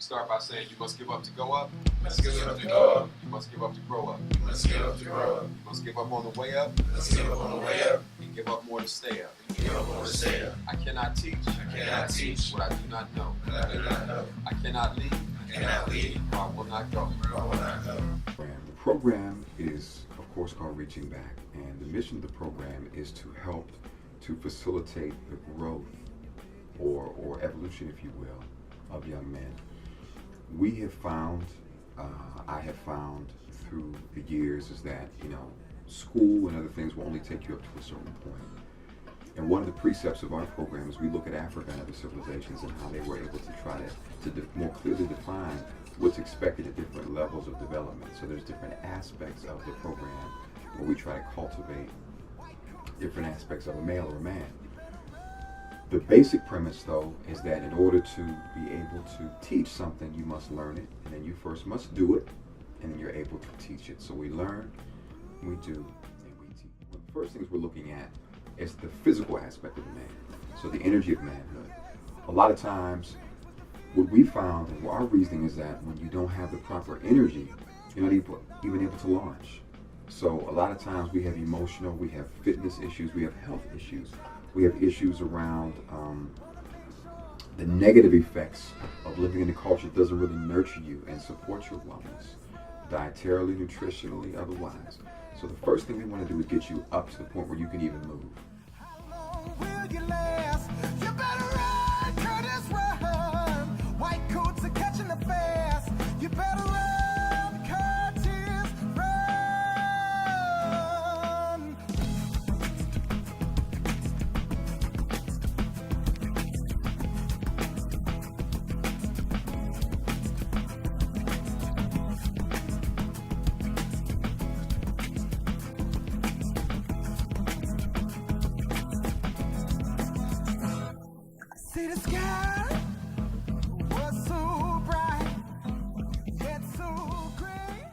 start by saying you must give up to go up. Let's give up to go up. You must give up to grow up. Let's give up to grow up. You must give up on the way up. Let's give up on the way up. And give up more to stay up. Give up more to stay up. I cannot teach. I cannot teach what I do not know. what I do not know. I cannot lead. I cannot lead. Or I will not go. Or I will not go. The program is, of course, called Reaching Back, and the mission of the program is to help to facilitate the growth or evolution, if you will, of young men. We have found, I have found through the years, is that, school and other things will only take you up to a certain point. And one of the precepts of our program is we look at Africa and other civilizations and how they were able to try to more clearly define what's expected at different levels of development. So there's different aspects of the program where we try to cultivate different aspects of a male or a man. The basic premise, though, is that in order to be able to teach something, you must learn it, and then you first must do it, and then you're able to teach it. So we learn, we do, and we teach. One of the first things we're looking at is the physical aspect of the man, so the energy of manhood. A lot of times, what we found and our reasoning is that when you don't have the proper energy, you're not even able to launch. So a lot of times we have emotional, we have fitness issues, we have health issues. We have issues around the negative effects of living in a culture that doesn't really nurture you and support your wellness, dietarily, nutritionally, otherwise. So the first thing we want to do is get you up to the point where you can even move. How long will you last? You better run, Curtis, run. White coats are catching the fast. You better run, Curtis, run. See the sky was so bright, it's so gray.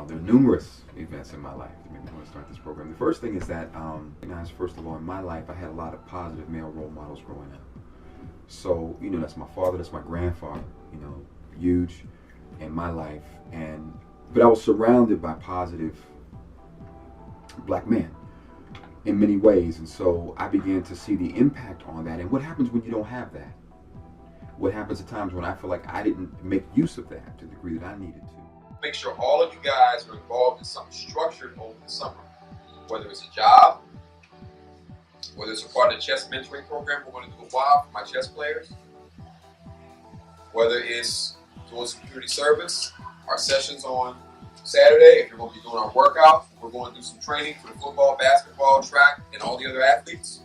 There are numerous events in my life that made me want to start this program. The first thing is that, first of all, in my life, I had a lot of positive male role models growing up. So, that's my father, that's my grandfather, huge in my life. But I was surrounded by positive black men in many ways, and so I began to see the impact on that. And what happens when you don't have that? What happens at times when I feel like I didn't make use of that to the degree that I needed to? Make sure all of you guys are involved in something structured over the summer. Whether it's a job, whether it's a part of the chess mentoring program we're going to do a while for my chess players, whether it's doing some community service, our sessions on Saturday, if you're going to be doing our workout, we're going to do some training for the football, basketball, track, and all the other athletes.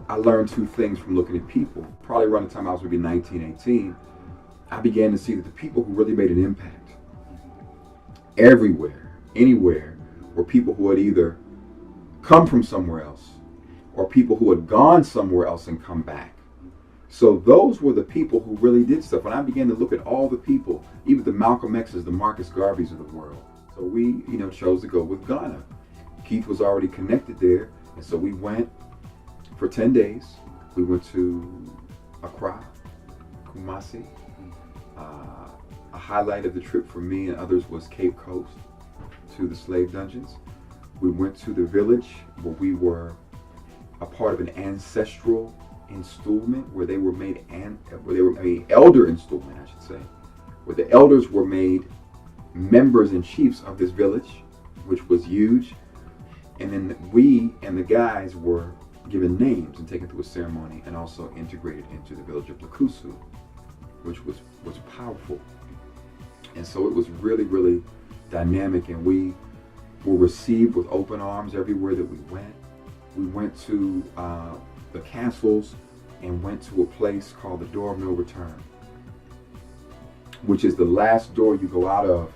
I learned two things from looking at people. Probably around the time I was maybe 19, 18, I began to see that the people who really made an impact everywhere, anywhere, were people who had either come from somewhere else or people who had gone somewhere else and come back. So those were the people who really did stuff. And I began to look at all the people, even the Malcolm X's, the Marcus Garveys of the world. So we, chose to go with Ghana. Keith was already connected there. And so we went for 10 days. We went to Accra, Kumasi. A highlight of the trip for me and others was Cape Coast to the slave dungeons. We went to the village where we were a part of an ancestral installment where they were made elder installment, I should say, where the elders were made members and chiefs of this village, which was huge. And then we and the guys were given names and taken through a ceremony and also integrated into the village of Lakusu, which was powerful. And so it was really, really dynamic, and we were received with open arms everywhere that we went. We went to the castles and went to a place called the Door of No Return, which is the last door you go out of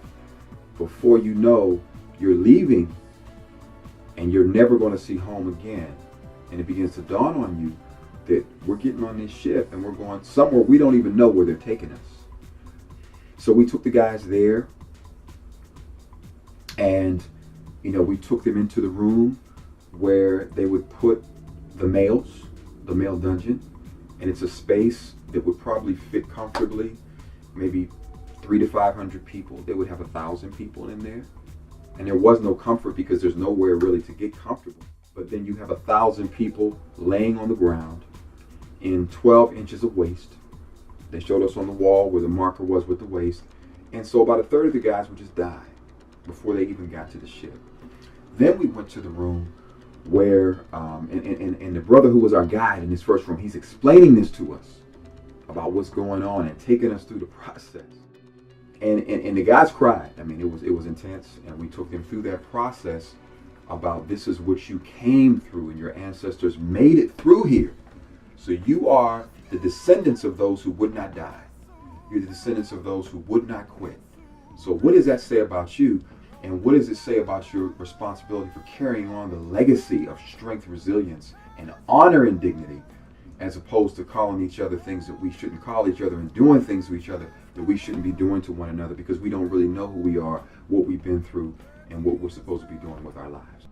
before you know you're leaving and you're never going to see home again. And it begins to dawn on you that we're getting on this ship and we're going somewhere we don't even know where they're taking us. So we took the guys there and, we took them into the room where they would put the male dungeon. And it's a space that would probably fit comfortably, maybe 300 to 500 people. They would have 1,000 people in there. And there was no comfort because there's nowhere really to get comfortable. But then you have 1,000 people laying on the ground in 12 inches of waste. They showed us on the wall where the marker was with the waste. And so about a third of the guys would just die before they even got to the ship. Then we went to the room where, and the brother who was our guide in this first room, he's explaining this to us about what's going on and taking us through the process. And the guys cried. I mean, it was intense, and we took them through that process about this is what you came through, and your ancestors made it through here. So you are the descendants of those who would not die. You're the descendants of those who would not quit. So what does that say about you? And what does it say about your responsibility for carrying on the legacy of strength, resilience, and honor and dignity, as opposed to calling each other things that we shouldn't call each other and doing things to each other that we shouldn't be doing to one another because we don't really know who we are, what we've been through, and what we're supposed to be doing with our lives.